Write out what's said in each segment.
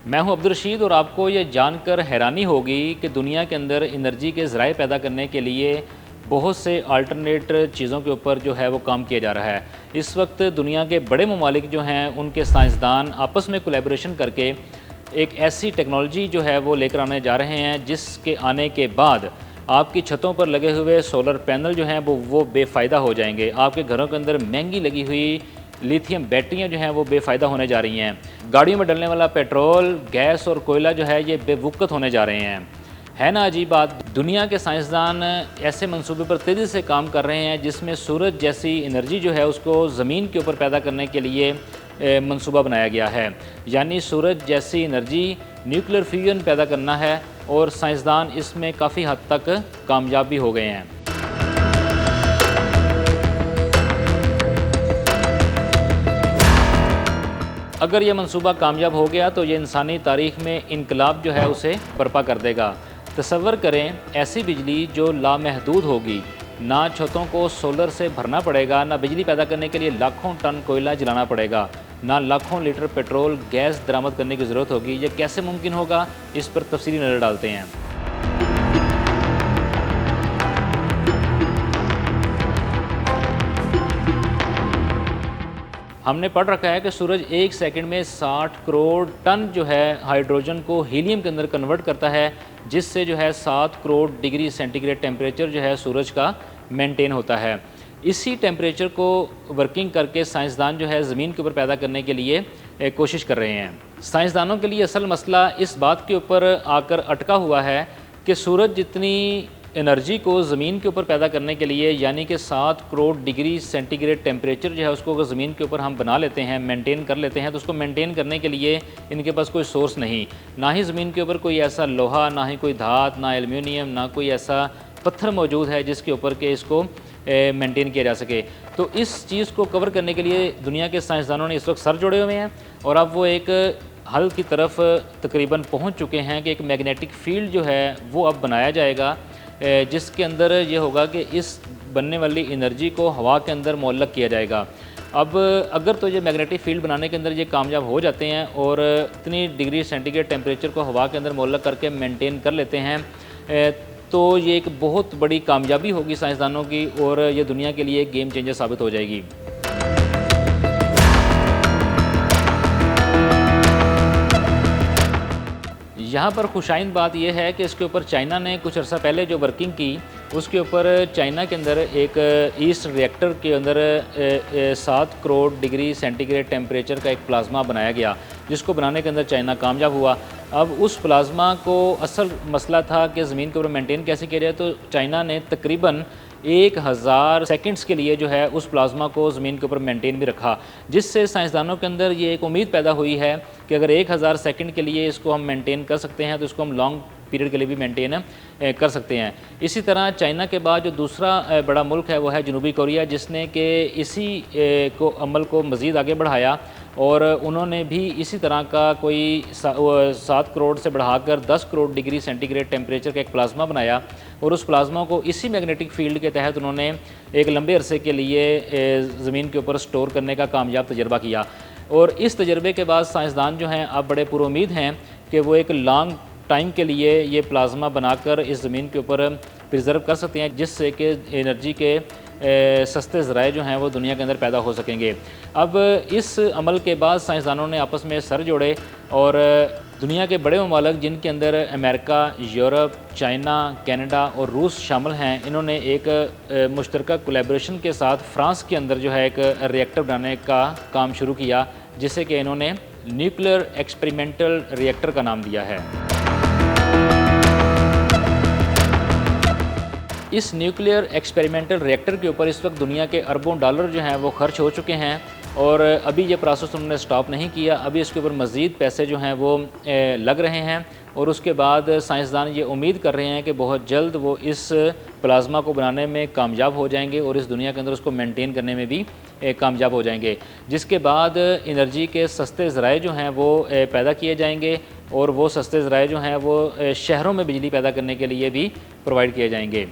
मैं हूं अब्दुल रशीद और आपको ये जानकर हैरानी होगी कि दुनिया के अंदर एनर्जी के ज़राए पैदा करने के लिए बहुत से अल्टरनेट चीज़ों के ऊपर जो है वो काम किया जा रहा है। इस वक्त दुनिया के बड़े ममालिक जो हैं उनके साइंसदान आपस में कोलैबोरेशन करके एक ऐसी टेक्नोलॉजी जो है वो लेकर आने जा रहे हैं जिसके आने के बाद आपकी छतों पर लगे हुए सोलर पैनल जो हैं वो बेफ़ायदा हो जाएंगे। आपके घरों के अंदर महंगी लगी हुई लिथियम बैटरियां जो हैं वो बेफ़ायदा होने जा रही हैं। गाड़ियों में डलने वाला पेट्रोल, गैस और कोयला जो है ये बेवुकत होने जा रहे हैं। है ना अजीब बात। दुनिया के साइंसदान ऐसे मंसूबे पर तेज़ी से काम कर रहे हैं जिसमें सूरज जैसी एनर्जी जो है उसको ज़मीन के ऊपर पैदा करने के लिए मंसूबा बनाया गया है। यानी सूरज जैसी एनर्जी न्यूक्लियर फ्यूजन पैदा करना है और साइंसदान इसमें काफ़ी हद तक कामयाब भी हो गए हैं। अगर ये मंसूबा कामयाब हो गया तो ये इंसानी तारीख़ में इनकलाब जो है उसे बर्पा कर देगा। तसव्वुर करें ऐसी बिजली जो लामहदूद होगी, ना छतों को सोलर से भरना पड़ेगा, ना बिजली पैदा करने के लिए लाखों टन कोयला जलाना पड़ेगा, ना लाखों लीटर पेट्रोल गैस दरामद करने की ज़रूरत होगी। ये कैसे मुमकिन होगा, इस पर तफसीली नज़र डालते हैं। हमने पढ़ रखा है कि सूरज एक सेकंड में 60 करोड़ टन जो है हाइड्रोजन को हीलियम के अंदर कन्वर्ट करता है, जिससे जो है 7 करोड़ डिग्री सेंटीग्रेड टेम्परेचर जो है सूरज का मेंटेन होता है। इसी टेम्परेचर को वर्किंग करके साइंसदान जो है ज़मीन के ऊपर पैदा करने के लिए कोशिश कर रहे हैं। साइंसदानों के लिए असल मसला इस बात के ऊपर आकर अटका हुआ है कि सूरज जितनी एनर्जी को ज़मीन के ऊपर पैदा करने के लिए, यानी कि 7 करोड़ डिग्री सेंटीग्रेड टेम्परेचर जो है उसको अगर ज़मीन के ऊपर हम बना लेते हैं, मेंटेन कर लेते हैं, तो उसको मेंटेन करने के लिए इनके पास कोई सोर्स नहीं, ना ही ज़मीन के ऊपर कोई ऐसा लोहा, ना ही कोई धात, ना एल्यूमिनियम, ना कोई ऐसा पत्थर मौजूद है जिसके ऊपर के इसको मेंटेन किया जा सके। तो इस चीज़ को कवर करने के लिए दुनिया के साइंसदानों ने इस वक्त सर जोड़े हुए हैं और अब वो एक हल की तरफ तकरीबन पहुँच चुके हैं कि एक मैग्नेटिक फील्ड जो है वो अब बनाया जाएगा, जिसके अंदर ये होगा कि इस बनने वाली एनर्जी को हवा के अंदर मुअल्लक़ किया जाएगा। अब अगर तो ये मैग्नेटिक फील्ड बनाने के अंदर ये कामयाब हो जाते हैं और इतनी डिग्री सेंटीग्रेड टेम्परेचर को हवा के अंदर मुअल्लक़ करके मेंटेन कर लेते हैं, तो ये एक बहुत बड़ी कामयाबी होगी साइंसदानों की और ये दुनिया के लिए एक गेम चेंजर साबित हो जाएगी। यहाँ पर खुशाइन बात यह है कि इसके ऊपर चाइना ने कुछ अर्सा पहले जो वर्किंग की, उसके ऊपर चाइना के अंदर एक ईस्ट रिएक्टर के अंदर 7 करोड़ डिग्री सेंटीग्रेड टेम्परेचर का एक प्लाज्मा बनाया गया, जिसको बनाने के अंदर चाइना कामयाब हुआ। अब उस प्लाज्मा को असल मसला था कि ज़मीन के ऊपर मेंटेन कैसे किया जाए, तो चाइना ने तकरीबन 1000 सेकंड्स के लिए जो है उस प्लाज्मा को ज़मीन के ऊपर मेंटेन भी रखा, जिससे साइंसदानों के अंदर ये एक उम्मीद पैदा हुई है कि अगर 1000 सेकंड के लिए इसको हम मेंटेन कर सकते हैं तो इसको हम लॉन्ग पीरियड के लिए भी मेंटेन कर सकते हैं। इसी तरह चाइना के बाद जो दूसरा बड़ा मुल्क है वो है जनूबी कोरिया, जिसने कि इसी अमल को मज़ीद आगे बढ़ाया और उन्होंने भी इसी तरह का कोई 7 करोड़ से बढ़ाकर 10 करोड़ डिग्री सेंटीग्रेड टेम्परेचर का एक प्लाज्मा बनाया और उस प्लाज्मा को इसी मैग्नेटिक फील्ड के तहत उन्होंने एक लंबे अरसे के लिए ज़मीन के ऊपर स्टोर करने का कामयाब तजर्बा किया। और इस तजर्बे के बाद साइंसदान जो हैं अब बड़े पुरुमीद हैं कि वो एक लॉन्ग टाइम के लिए ये प्लाज्मा बनाकर इस ज़मीन के ऊपर प्रिजर्व कर सकते हैं, जिससे कि एनर्जी के सस्ते ज़राए जो हैं वो दुनिया के अंदर पैदा हो सकेंगे। अब इस अमल के बाद साइंसदानों ने आपस में सर जोड़े और दुनिया के बड़े ममालिक जिनके अंदर अमेरिका, यूरोप, चाइना, कनाडा और रूस शामिल हैं, इन्होंने एक मुश्तरका कोलैबोरेशन के साथ फ्रांस के अंदर जो है एक रिएक्टर बनाने का काम शुरू किया, जिसे कि इन्होंने न्यूक्लियर एक्सपेरिमेंटल रिएक्टर का नाम दिया है। इस न्यूक्लियर एक्सपेरिमेंटल रिएक्टर के ऊपर इस वक्त दुनिया के अरबों डॉलर जो हैं वो खर्च हो चुके हैं और अभी ये प्रोसेस उन्होंने स्टॉप नहीं किया। अभी इसके ऊपर मज़ीद पैसे जो हैं वो लग रहे हैं और उसके बाद साइंसदान ये उम्मीद कर रहे हैं कि बहुत जल्द वो इस प्लाज्मा को बनाने में कामयाब हो जाएंगे और इस दुनिया के अंदर उसको मेंटेन करने में भी कामयाब हो जाएंगे, जिसके बाद एनर्जी के सस्ते ज़राए जो हैं वो पैदा किए जाएंगे और वो सस्ते ज़राए जो हैं वो शहरों में बिजली पैदा करने के लिए भी प्रोवाइड किए जाएंगे।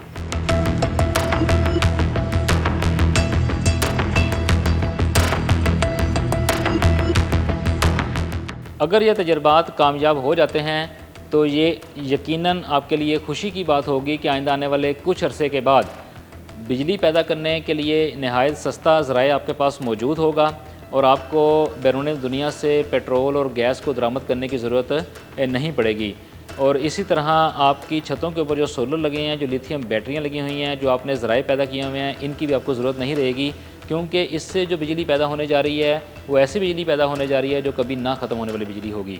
अगर ये तजर्बात कामयाब हो जाते हैं तो ये यकीनन आपके लिए खुशी की बात होगी कि आइंदा आने वाले कुछ अरसे के बाद बिजली पैदा करने के लिए नहायत सस्ता ज़राए आपके पास मौजूद होगा और आपको बैरून दुनिया से पेट्रोल और गैस को दरामद करने की ज़रूरत नहीं पड़ेगी। और इसी तरह आपकी छतों के ऊपर जो सोलर लगे हैं, जो लिथियम बैटरियाँ लगी हुई हैं, जो आपने ज़राए पैदा किए हुए हैं, इनकी भी आपको ज़रूरत नहीं रहेगी, क्योंकि इससे जो बिजली पैदा होने जा रही है वो ऐसी बिजली पैदा होने जा रही है जो कभी ना ख़त्म होने वाली बिजली होगी।